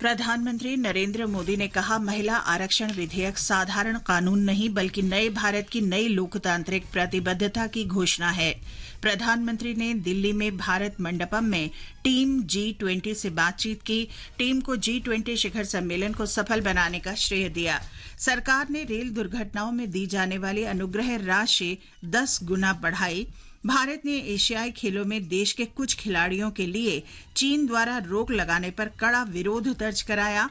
प्रधानमंत्री नरेंद्र मोदी ने कहा, महिला आरक्षण विधेयक साधारण कानून नहीं बल्कि नए भारत की नई लोकतांत्रिक प्रतिबद्धता की घोषणा है। प्रधानमंत्री ने दिल्ली में भारत मंडपम में टीम G20 से बातचीत की। टीम को G20 शिखर सम्मेलन को सफल बनाने का श्रेय दिया। सरकार ने रेल दुर्घटनाओं में दी जाने वाली अनुग्रह राशि 10 गुना बढ़ाई। भारत ने एशियाई खेलों में देश के कुछ खिलाड़ियों के लिए चीन द्वारा रोक लगाने पर कड़ा विरोध दर्ज कराया।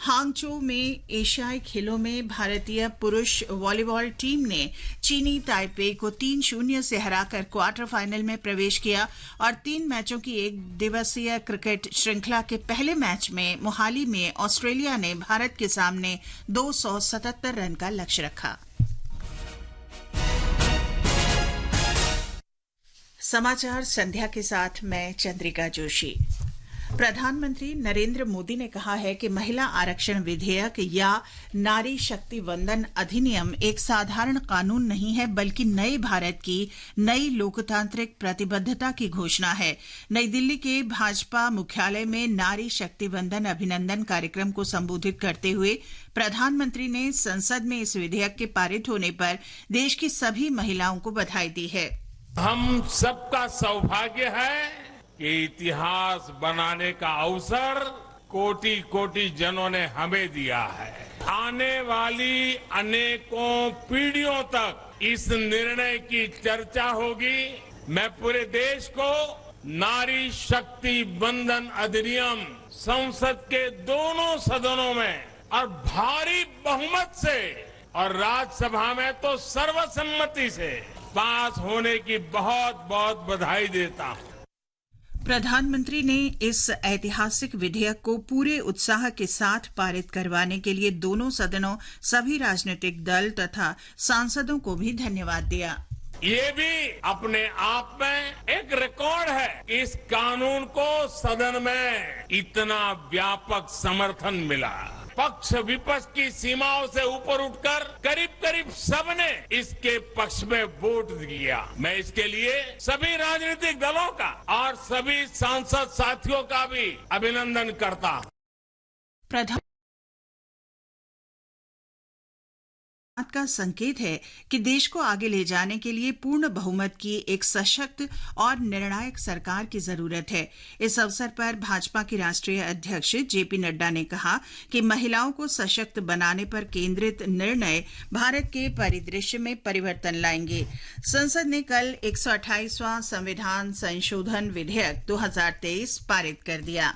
हांगझो में एशियाई खेलों में भारतीय पुरुष वॉलीबॉल टीम ने चीनी ताइपे को 3-0 से हराकर क्वार्टर फाइनल में प्रवेश किया और 3 मैचों की एक दिवसीय क्रिकेट श्रृंखला के पहले मैच में मोहाली में ऑस्ट्रेलिया ने भारत के सामने 277 रन का लक्ष्य रखा। समाचार संध्या के साथ मैं चंद्रिका जोशी। प्रधानमंत्री नरेंद्र मोदी ने कहा है कि महिला आरक्षण विधेयक या नारी शक्ति वंदन अधिनियम एक साधारण कानून नहीं है बल्कि नए भारत की नई लोकतांत्रिक प्रतिबद्धता की घोषणा है। नई दिल्ली के भाजपा मुख्यालय में नारी शक्ति वंदन अभिनंदन कार्यक्रम को संबोधित करते हुए प्रधानमंत्री ने संसद में इस विधेयक के पारित होने पर देश की सभी महिलाओं को बधाई दी है। हम सबका सौभाग्य है कि इतिहास बनाने का अवसर कोटि कोटि जनों ने हमें दिया है। आने वाली अनेकों पीढ़ियों तक इस निर्णय की चर्चा होगी। मैं पूरे देश को नारी शक्ति वंदन अधिनियम संसद के दोनों सदनों में और भारी बहुमत से और राज्यसभा में तो सर्वसम्मति से पास होने की बहुत बहुत बधाई देता हूं। प्रधानमंत्री ने इस ऐतिहासिक विधेयक को पूरे उत्साह के साथ पारित करवाने के लिए दोनों सदनों, सभी राजनीतिक दल तथा सांसदों को भी धन्यवाद दिया। ये भी अपने आप में एक रिकॉर्ड है। इस कानून को सदन में इतना व्यापक समर्थन मिला। पक्ष विपक्ष की सीमाओं से ऊपर उठकर करीब करीब सबने इसके पक्ष में वोट दिया। मैं इसके लिए सभी राजनीतिक दलों का और सभी सांसद साथियों का भी अभिनंदन करता हूं। का संकेत है कि देश को आगे ले जाने के लिए पूर्ण बहुमत की एक सशक्त और निर्णायक सरकार की जरूरत है। इस अवसर पर भाजपा के राष्ट्रीय अध्यक्ष जेपी नड्डा ने कहा कि महिलाओं को सशक्त बनाने पर केंद्रित निर्णय भारत के परिदृश्य में परिवर्तन लाएंगे। संसद ने कल 128वां संविधान संशोधन विधेयक 2023 पारित कर दिया।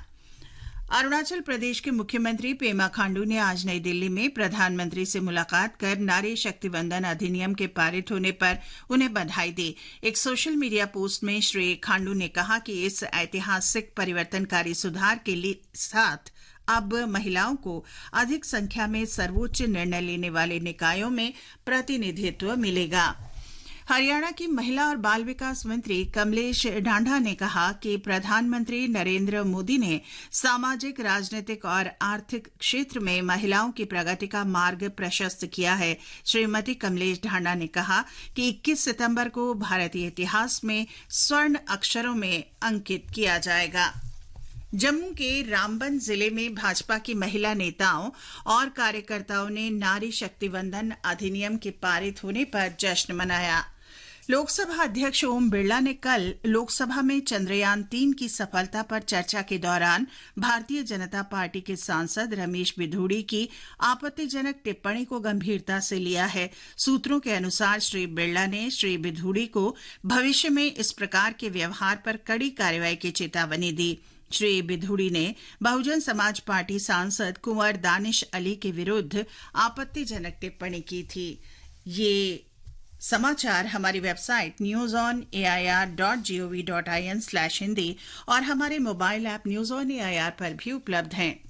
अरुणाचल प्रदेश के मुख्यमंत्री पेमा खांडू ने आज नई दिल्ली में प्रधानमंत्री से मुलाकात कर नारी शक्ति वंदन अधिनियम के पारित होने पर उन्हें बधाई दी। एक सोशल मीडिया पोस्ट में श्री खांडू ने कहा कि इस ऐतिहासिक परिवर्तनकारी सुधार के साथ अब महिलाओं को अधिक संख्या में सर्वोच्च निर्णय लेने वाले निकायों में प्रतिनिधित्व मिलेगा। हरियाणा की महिला और बाल विकास मंत्री कमलेश ढांढा ने कहा कि प्रधानमंत्री नरेंद्र मोदी ने सामाजिक, राजनीतिक और आर्थिक क्षेत्र में महिलाओं की प्रगति का मार्ग प्रशस्त किया है। श्रीमती कमलेश ढांढा ने कहा कि 21 सितंबर को भारतीय इतिहास में स्वर्ण अक्षरों में अंकित किया जाएगा। जम्मू के रामबन जिले में भाजपा की महिला नेताओं और कार्यकर्ताओं ने नारी शक्ति वंदन अधिनियम के पारित होने पर जश्न मनाया। लोकसभा अध्यक्ष ओम बिरला ने कल लोकसभा में चंद्रयान 3 की सफलता पर चर्चा के दौरान भारतीय जनता पार्टी के सांसद रमेश बिधूड़ी की आपत्तिजनक टिप्पणी को गंभीरता से लिया है। सूत्रों के अनुसार श्री बिरला ने श्री बिधूड़ी को भविष्य में इस प्रकार के व्यवहार पर कड़ी कार्रवाई की चेतावनी दी। श्री बिधूड़ी ने बहुजन समाज पार्टी सांसद कुंवर दानिश अली के विरुद्ध आपत्तिजनक टिप्पणी की थी। ये समाचार हमारी वेबसाइट newsonair.gov.in/hindi और हमारे mobile app news on AIR पर भी उपलब्ध हैं।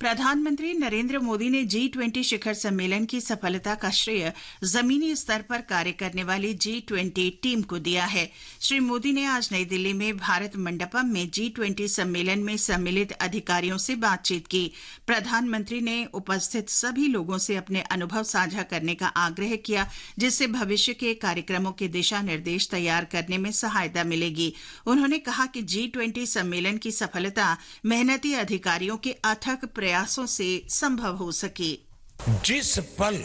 प्रधानमंत्री नरेंद्र मोदी ने G20 शिखर सम्मेलन की सफलता का श्रेय जमीनी स्तर पर कार्य करने वाली G20 टीम को दिया है। श्री मोदी ने आज नई दिल्ली में भारत मंडपम में G20 सम्मेलन में सम्मिलित अधिकारियों से बातचीत की। प्रधानमंत्री ने उपस्थित सभी लोगों से अपने अनुभव साझा करने का आग्रह किया, जिससे भविष्य के कार्यक्रमों के दिशा निर्देश तैयार करने में सहायता मिलेगी। उन्होंने कहा कि G20 सम्मेलन की सफलता मेहनती अधिकारियों के अथक प्रयासों से संभव हो सके। जिस पल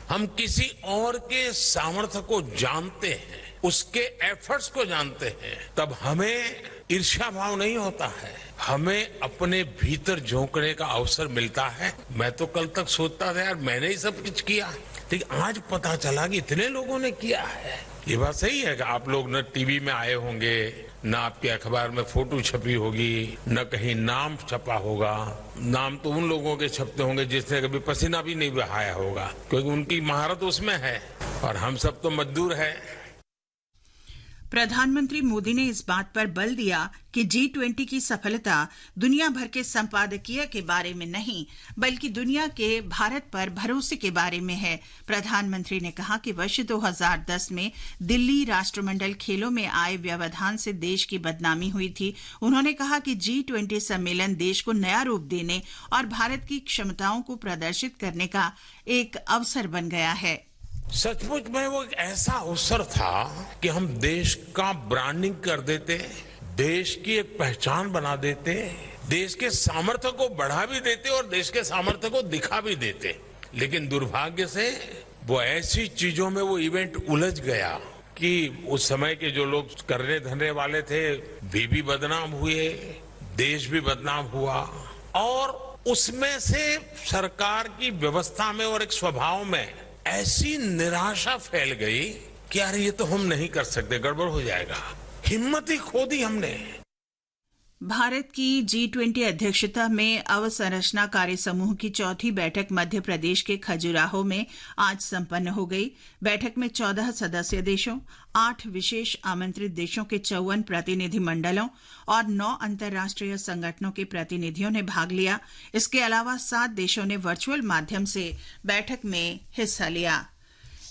हम किसी और के सामर्थ्य को जानते हैं, उसके एफर्ट्स को जानते हैं, तब हमें ईर्ष्या भाव नहीं होता है, हमें अपने भीतर झोंकने का अवसर मिलता है। मैं तो कल तक सोचता था यार मैंने ही सब कुछ किया, लेकिन आज पता चला कि इतने लोगों ने किया है। ये बात सही है कि आप लोग न टीवी में आए होंगे, न आपके अखबार में फोटो छपी होगी, न कहीं नाम छपा होगा। नाम तो उन लोगों के छपते होंगे जिसने कभी पसीना भी नहीं बहाया होगा, क्योंकि उनकी महारत उसमें है, और हम सब तो मजदूर हैं। प्रधानमंत्री मोदी ने इस बात पर बल दिया कि G20 की सफलता दुनिया भर के संपादकीय के बारे में नहीं, बल्कि दुनिया के भारत पर भरोसे के बारे में है। प्रधानमंत्री ने कहा कि वर्ष 2010 में दिल्ली राष्ट्रमंडल खेलों में आए व्यवधान से देश की बदनामी हुई थी। उन्होंने कहा कि G20 सम्मेलन देश को नया रूप देने और भारत की क्षमताओं को प्रदर्शित करने का एक अवसर बन गया है। सचमुच में वो एक ऐसा अवसर था कि हम देश का ब्रांडिंग कर देते, देश की एक पहचान बना देते, देश के सामर्थ्य को बढ़ा भी देते और देश के सामर्थ्य को दिखा भी देते। लेकिन दुर्भाग्य से वो ऐसी चीजों में वो इवेंट उलझ गया कि उस समय के जो लोग करने धरने वाले थे वे भी बदनाम हुए, देश भी बदनाम हुआ, और उसमें से सरकार की व्यवस्था में और एक स्वभाव में ऐसी निराशा फैल गई कि यार ये तो हम नहीं कर सकते, गड़बड़ हो जाएगा। हिम्मत ही खो दी हमने। भारत की G20 अध्यक्षता में अवसंरचना कार्य समूह की चौथी बैठक मध्य प्रदेश के खजुराहो में आज संपन्न हो गई। बैठक में 14 सदस्य देशों, 8 विशेष आमंत्रित देशों के 54 प्रतिनिधि मंडलों और 9 अंतर्राष्ट्रीय संगठनों के प्रतिनिधियों ने भाग लिया। इसके अलावा 7 देशों ने वर्चुअल माध्यम से बैठक में हिस्सा लिया।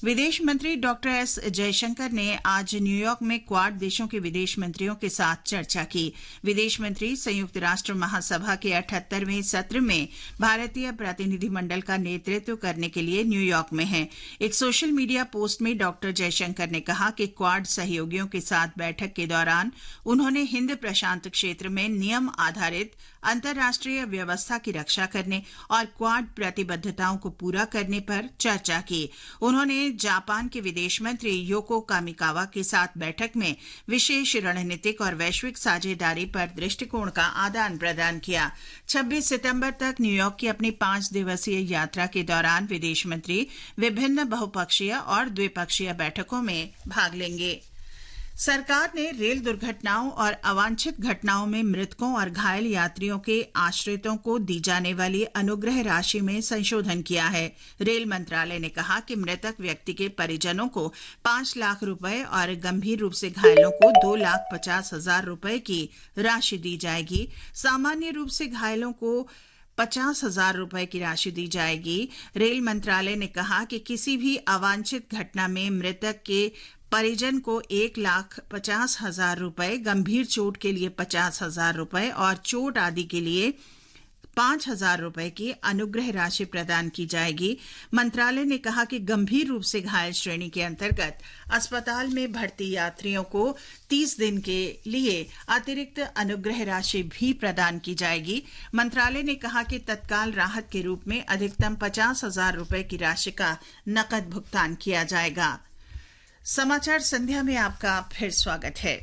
विदेश मंत्री डॉक्टर एस जयशंकर ने आज न्यूयॉर्क में क्वाड देशों के विदेश मंत्रियों के साथ चर्चा की। विदेश मंत्री संयुक्त राष्ट्र महासभा के 78वें सत्र में भारतीय प्रतिनिधिमंडल का नेतृत्व करने के लिए न्यूयॉर्क में हैं। एक सोशल मीडिया पोस्ट में डॉक्टर जयशंकर ने कहा कि क्वाड सहयोगियों के साथ बैठक के दौरान उन्होंने हिंद प्रशांत क्षेत्र में नियम आधारित अंतर्राष्ट्रीय व्यवस्था की रक्षा करने और क्वाड प्रतिबद्धताओं को पूरा करने पर चर्चा की। उन्होंने जापान के विदेश मंत्री योको कामिकावा के साथ बैठक में विशेष रणनीतिक और वैश्विक साझेदारी पर दृष्टिकोण का आदान प्रदान किया। 26 सितंबर तक न्यूयॉर्क की अपनी 5 दिवसीय यात्रा के दौरान विदेश मंत्री विभिन्न बहुपक्षीय और द्विपक्षीय बैठकों में भाग लेंगे। सरकार ने रेल दुर्घटनाओं और अवांछित घटनाओं में मृतकों और घायल यात्रियों के आश्रितों को दी जाने वाली अनुग्रह राशि में संशोधन किया है। रेल मंत्रालय ने कहा कि मृतक व्यक्ति के परिजनों को 5 लाख रुपए और गंभीर रूप से घायलों को 2,50,000 रुपए की राशि दी जाएगी। सामान्य रूप से घायलों को 50,000 रुपए की राशि दी जाएगी। रेल मंत्रालय ने कहा कि किसी भी अवांछित घटना में मृतक के परिजन को 1,50,000 रुपए, गंभीर चोट के लिए 50,000 रुपए और चोट आदि के लिए 5,000 रुपए की अनुग्रह राशि प्रदान की जाएगी। मंत्रालय ने कहा कि गंभीर रूप से घायल श्रेणी के अंतर्गत अस्पताल में भर्ती यात्रियों को 30 दिन के लिए अतिरिक्त अनुग्रह राशि भी प्रदान की जाएगी। मंत्रालय ने कहा कि तत्काल राहत के रूप में अधिकतम 50,000 रुपए की राशि का नकद भुगतान किया जाएगा। समाचार संध्या में आपका फिर स्वागत है।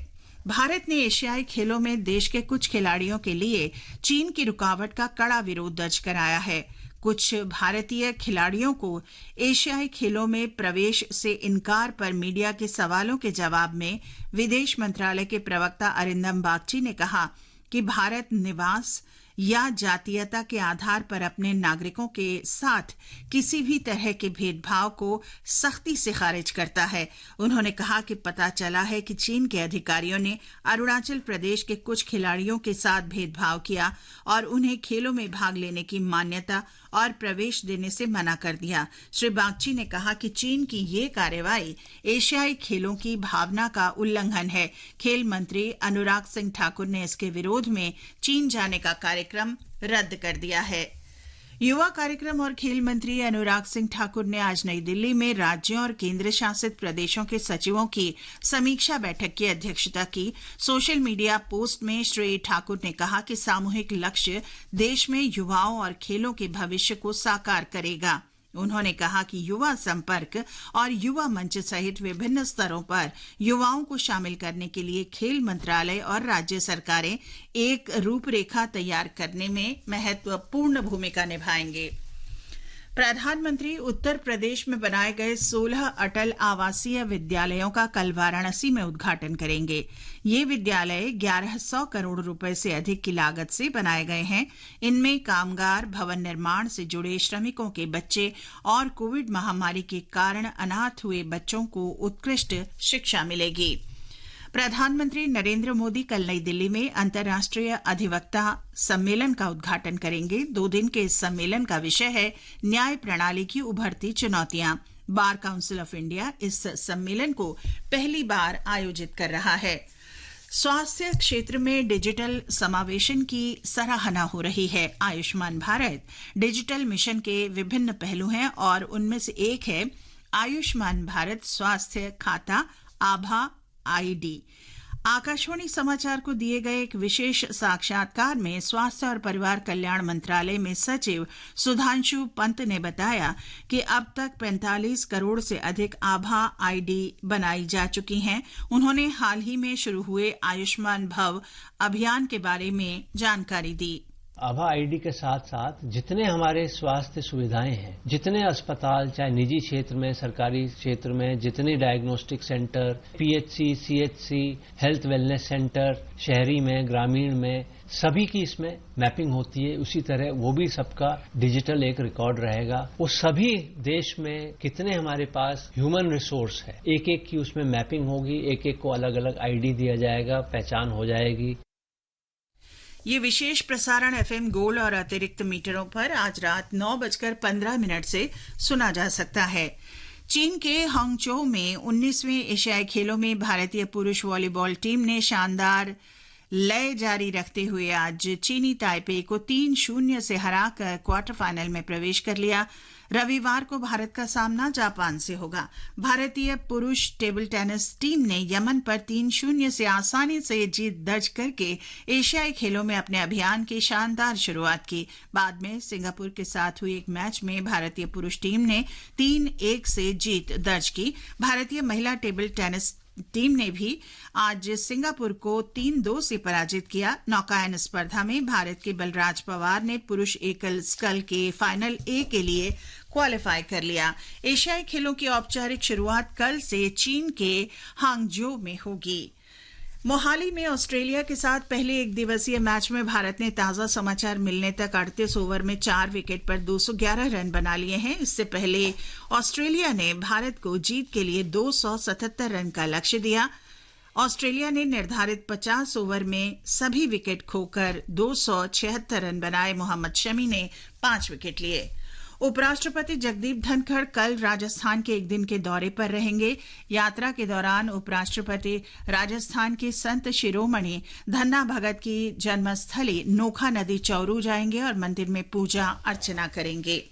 भारत ने एशियाई खेलों में देश के कुछ खिलाड़ियों के लिए चीन की रुकावट का कड़ा विरोध दर्ज कराया है। कुछ भारतीय खिलाड़ियों को एशियाई खेलों में प्रवेश से इनकार पर मीडिया के सवालों के जवाब में विदेश मंत्रालय के प्रवक्ता अरिंदम बागची ने कहा कि भारत निवास या जातीयता के आधार पर अपने नागरिकों के साथ किसी भी तरह के भेदभाव को सख्ती से खारिज करता है। उन्होंने कहा कि पता चला है कि चीन के अधिकारियों ने अरुणाचल प्रदेश के कुछ खिलाड़ियों के साथ भेदभाव किया और उन्हें खेलों में भाग लेने की मान्यता और प्रवेश देने से मना कर दिया। श्री बागची ने कहा कि चीन की ये कार्रवाई एशियाई खेलों की भावना का उल्लंघन है। खेल मंत्री अनुराग सिंह ठाकुर ने इसके विरोध में चीन जाने का कार्यक्रम रद्द कर दिया है। युवा कार्यक्रम और खेल मंत्री अनुराग सिंह ठाकुर ने आज नई दिल्ली में राज्यों और केंद्र शासित प्रदेशों के सचिवों की समीक्षा बैठक की अध्यक्षता की। सोशल मीडिया पोस्ट में श्री ठाकुर ने कहा कि सामूहिक लक्ष्य देश में युवाओं और खेलों के भविष्य को साकार करेगा। उन्होंने कहा कि युवा संपर्क और युवा मंच सहित विभिन्न स्तरों पर युवाओं को शामिल करने के लिए खेल मंत्रालय और राज्य सरकारें एक रूपरेखा तैयार करने में महत्वपूर्ण भूमिका निभाएंगे। प्रधानमंत्री उत्तर प्रदेश में बनाए गए 16 अटल आवासीय विद्यालयों का कल वाराणसी में उद्घाटन करेंगे। ये विद्यालय 1100 करोड़ रुपए से अधिक की लागत से बनाए गए हैं। इनमें कामगार, भवन निर्माण से जुड़े श्रमिकों के बच्चे और कोविड महामारी के कारण अनाथ हुए बच्चों को उत्कृष्ट शिक्षा मिलेगी। प्रधानमंत्री नरेंद्र मोदी कल नई दिल्ली में अंतर्राष्ट्रीय अधिवक्ता सम्मेलन का उद्घाटन करेंगे। 2 दिन के इस सम्मेलन का विषय है न्याय प्रणाली की उभरती चुनौतियां। बार काउंसिल ऑफ इंडिया इस सम्मेलन को पहली बार आयोजित कर रहा है। स्वास्थ्य क्षेत्र में डिजिटल समावेशन की सराहना हो रही है। आयुष्मान भारत डिजिटल मिशन के विभिन्न पहलू हैं और उनमें से एक है आयुष्मान भारत स्वास्थ्य खाता आभा आईडी। आकाशवाणी समाचार को दिए गए एक विशेष साक्षात्कार में स्वास्थ्य और परिवार कल्याण मंत्रालय में सचिव सुधांशु पंत ने बताया कि अब तक 45 करोड़ से अधिक आभा आईडी बनाई जा चुकी हैं। उन्होंने हाल ही में शुरू हुए आयुष्मान भव अभियान के बारे में जानकारी दी। आभा आईडी के साथ साथ जितने हमारे स्वास्थ्य सुविधाएं हैं, जितने अस्पताल चाहे निजी क्षेत्र में, सरकारी क्षेत्र में, जितने diagnostic centre, PHC, CHC, health wellness centre, शहरी में, ग्रामीण में, सभी की इसमें मैपिंग होती है। उसी तरह वो भी सबका डिजिटल एक रिकॉर्ड रहेगा। वो सभी देश में कितने हमारे पास ह्यूमन रिसोर्स है, एक एक की उसमें मैपिंग होगी, एक एक को अलग अलग आईडी दिया जाएगा, पहचान हो जाएगी। ये विशेष प्रसारण एफएम गोल्ड और अतिरिक्त मीटरों पर आज रात 9:15 से सुना जा सकता है। चीन के हांगझोउ में 19वें एशियाई खेलों में भारतीय पुरुष वॉलीबॉल टीम ने शानदार लय जारी रखते हुए आज चीनी ताइपे को 3-0 से हराकर क्वार्टर फाइनल में प्रवेश कर लिया। रविवार को भारत का सामना जापान से होगा। भारतीय पुरुष टेबल टेनिस टीम ने यमन पर 3-0 से आसानी से जीत दर्ज करके एशियाई खेलों में अपने अभियान की शानदार शुरुआत की। बाद में सिंगापुर के साथ हुए एक मैच में भारतीय पुरुष टीम ने 3-1 से जीत दर्ज की। भारतीय महिला टेबल टेनिस टीम ने भी आज सिंगापुर को 3-2 से पराजित किया। नौकायन स्पर्धा में भारत के बलराज पवार ने पुरुष एकल स्कल के फाइनल ए के लिए क्वालिफाई कर लिया। एशियाई खेलों की औपचारिक शुरुआत कल से चीन के हांगझोउ में होगी। मोहाली में ऑस्ट्रेलिया के साथ पहले एक दिवसीय मैच में भारत ने ताजा समाचार मिलने तक 38 ओवर में 4 विकेट पर 211 रन बना लिए हैं। इससे पहले ऑस्ट्रेलिया ने भारत को जीत के लिए 277 रन का लक्ष्य दिया। ऑस्ट्रेलिया ने निर्धारित 50 ओवर में सभी विकेट खोकर 276 रन बनाए। मोहम्मद शमी ने 5 विकेट लिए। उपराष्ट्रपति जगदीप धनखड़ कल राजस्थान के एक दिन के दौरे पर रहेंगे। यात्रा के दौरान उपराष्ट्रपति राजस्थान के संत शिरोमणि धन्ना भगत की जन्मस्थली नोखा नदी चौरू जाएंगे और मंदिर में पूजा अर्चना करेंगे।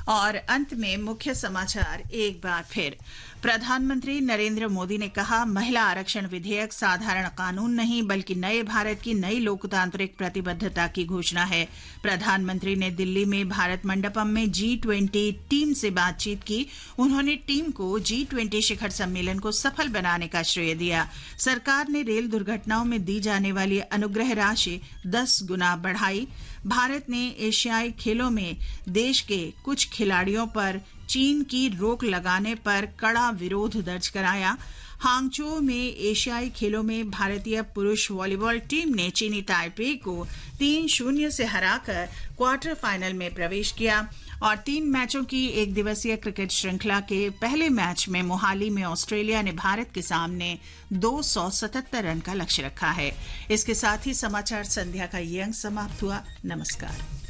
और अंत में मुख्य समाचार एक बार फिर। प्रधानमंत्री नरेंद्र मोदी ने कहा, महिला आरक्षण विधेयक साधारण कानून नहीं बल्कि नए भारत की नई लोकतांत्रिक प्रतिबद्धता की घोषणा है। प्रधानमंत्री ने दिल्ली में भारत मंडपम में G20 टीम से बातचीत की। उन्होंने टीम को G20 शिखर सम्मेलन को सफल बनाने का श्रेय दिया। सरकार ने रेल दुर्घटनाओं में दी जाने वाली अनुग्रह राशि 10 गुना बढ़ाई। भारत ने एशियाई खेलों में देश के कुछ खिलाड़ियों पर चीन की रोक लगाने पर कड़ा विरोध दर्ज कराया। हांगझो में एशियाई खेलों में भारतीय पुरुष वॉलीबॉल टीम ने चीनी ताइपे को 3-0 से हराकर क्वार्टर फाइनल में प्रवेश किया। और 3 मैचों की एक दिवसीय क्रिकेट श्रृंखला के पहले मैच में मोहाली में ऑस्ट्रेलिया ने भारत के सामने 277 रन का लक्ष्य रखा है। इसके साथ ही समाचार संध्या का ये अंक समाप्त हुआ। नमस्कार।